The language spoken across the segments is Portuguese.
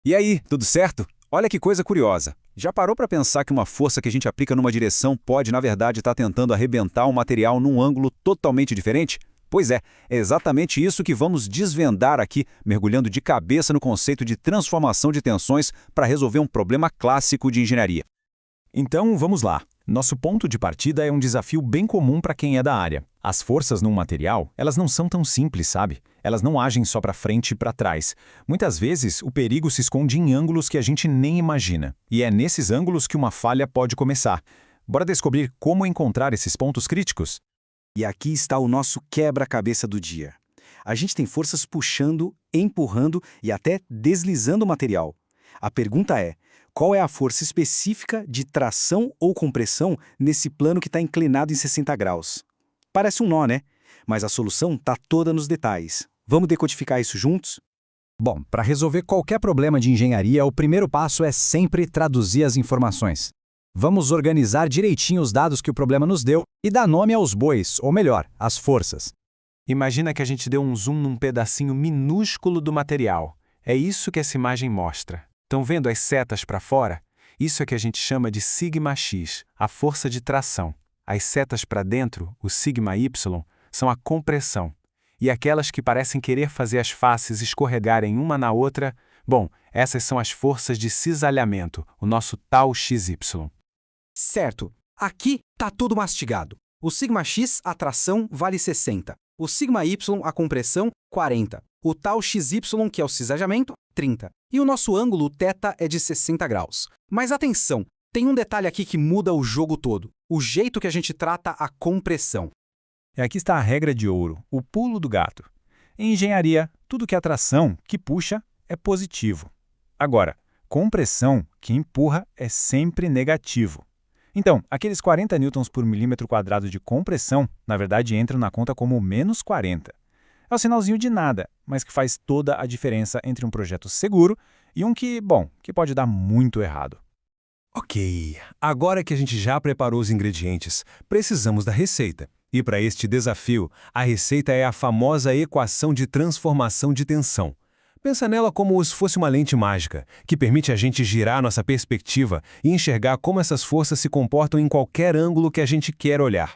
E aí, tudo certo? Olha que coisa curiosa. Já parou para pensar que uma força que a gente aplica numa direção pode, na verdade, estar tentando arrebentar um material num ângulo totalmente diferente? Pois é exatamente isso que vamos desvendar aqui, mergulhando de cabeça no conceito de transformação de tensões para resolver um problema clássico de engenharia. Então, vamos lá. Nosso ponto de partida é um desafio bem comum para quem é da área. As forças num material, elas não são tão simples, sabe? Elas não agem só para frente e para trás. Muitas vezes, o perigo se esconde em ângulos que a gente nem imagina. E é nesses ângulos que uma falha pode começar. Bora descobrir como encontrar esses pontos críticos? E aqui está o nosso quebra-cabeça do dia. A gente tem forças puxando, empurrando e até deslizando o material. A pergunta é: qual é a força específica de tração ou compressão nesse plano que está inclinado em 60 graus? Parece um nó, né? Mas a solução está toda nos detalhes. Vamos decodificar isso juntos? Bom, para resolver qualquer problema de engenharia, o primeiro passo é sempre traduzir as informações. Vamos organizar direitinho os dados que o problema nos deu e dar nome aos bois, ou melhor, às forças. Imagina que a gente deu um zoom num pedacinho minúsculo do material. É isso que essa imagem mostra. Estão vendo as setas para fora? Isso é que a gente chama de σx, a força de tração. As setas para dentro, o σy, são a compressão. E aquelas que parecem querer fazer as faces escorregarem uma na outra, bom, essas são as forças de cisalhamento, o nosso tal xy. Certo. Aqui está tudo mastigado. O σx, a tração, vale 60. O σy, a compressão, 40. O tal xy, que é o cisalhamento, 30. E o nosso ângulo θ é de 60 graus. Mas atenção, tem um detalhe aqui que muda o jogo todo. O jeito que a gente trata a compressão. E aqui está a regra de ouro, o pulo do gato. Em engenharia, tudo que é tração, que puxa, é positivo. Agora, compressão, que empurra, é sempre negativo. Então, aqueles 40 newtons por milímetro quadrado de compressão, na verdade, entram na conta como menos 40. É um sinalzinho de nada, mas que faz toda a diferença entre um projeto seguro e um que pode dar muito errado. Ok, agora que a gente já preparou os ingredientes, precisamos da receita. E para este desafio, a receita é a famosa equação de transformação de tensão. Pensa nela como se fosse uma lente mágica, que permite a gente girar nossa perspectiva e enxergar como essas forças se comportam em qualquer ângulo que a gente quer olhar.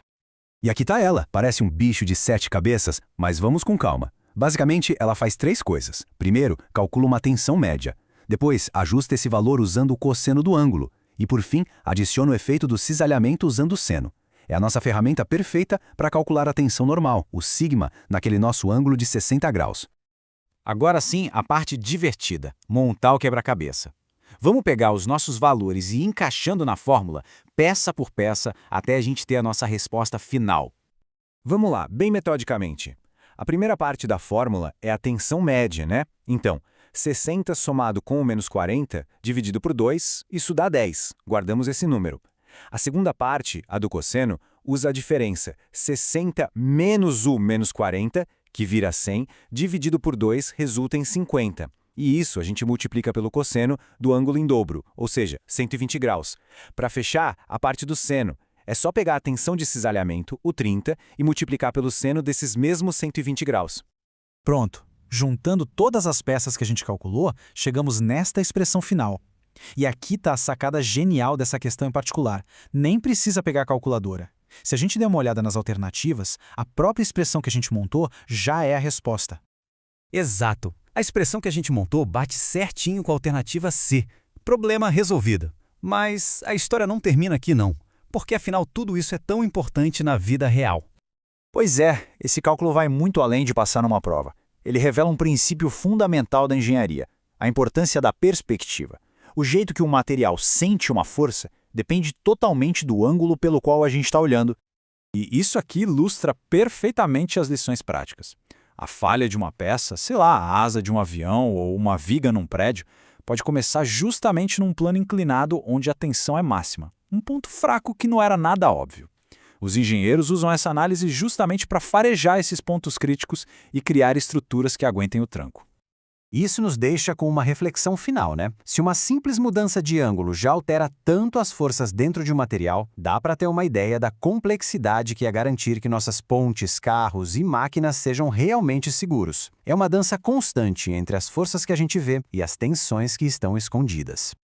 E aqui está ela, parece um bicho de 7 cabeças, mas vamos com calma. Basicamente, ela faz 3 coisas. Primeiro, calcula uma tensão média. Depois, ajusta esse valor usando o cosseno do ângulo. E por fim, adiciona o efeito do cisalhamento usando o seno. É a nossa ferramenta perfeita para calcular a tensão normal, o sigma, naquele nosso ângulo de 60 graus. Agora sim, a parte divertida, montar o quebra-cabeça. Vamos pegar os nossos valores e ir encaixando na fórmula, peça por peça, até a gente ter a nossa resposta final. Vamos lá, bem metodicamente. A primeira parte da fórmula é a tensão média, né? Então, 60 somado com o menos 40, dividido por 2, isso dá 10. Guardamos esse número. A segunda parte, a do cosseno, usa a diferença 60 menos o menos 40, que vira 100, dividido por 2 resulta em 50. E isso a gente multiplica pelo cosseno do ângulo em dobro, ou seja, 120 graus. Para fechar, a parte do seno. É só pegar a tensão de cisalhamento, o 30, e multiplicar pelo seno desses mesmos 120 graus. Pronto. Juntando todas as peças que a gente calculou, chegamos nesta expressão final. E aqui está a sacada genial dessa questão em particular. Nem precisa pegar a calculadora. Se a gente der uma olhada nas alternativas, a própria expressão que a gente montou já é a resposta. Exato. A expressão que a gente montou bate certinho com a alternativa C. Problema resolvido. Mas a história não termina aqui não, porque afinal tudo isso é tão importante na vida real. Pois é, esse cálculo vai muito além de passar numa prova. Ele revela um princípio fundamental da engenharia, a importância da perspectiva. O jeito que um material sente uma força depende totalmente do ângulo pelo qual a gente está olhando. E isso aqui ilustra perfeitamente as lições práticas. A falha de uma peça, sei lá, a asa de um avião ou uma viga num prédio, pode começar justamente num plano inclinado onde a tensão é máxima. Um ponto fraco que não era nada óbvio. Os engenheiros usam essa análise justamente para farejar esses pontos críticos e criar estruturas que aguentem o tranco. Isso nos deixa com uma reflexão final, né? Se uma simples mudança de ângulo já altera tanto as forças dentro de um material, dá para ter uma ideia da complexidade que é garantir que nossas pontes, carros e máquinas sejam realmente seguros. É uma dança constante entre as forças que a gente vê e as tensões que estão escondidas.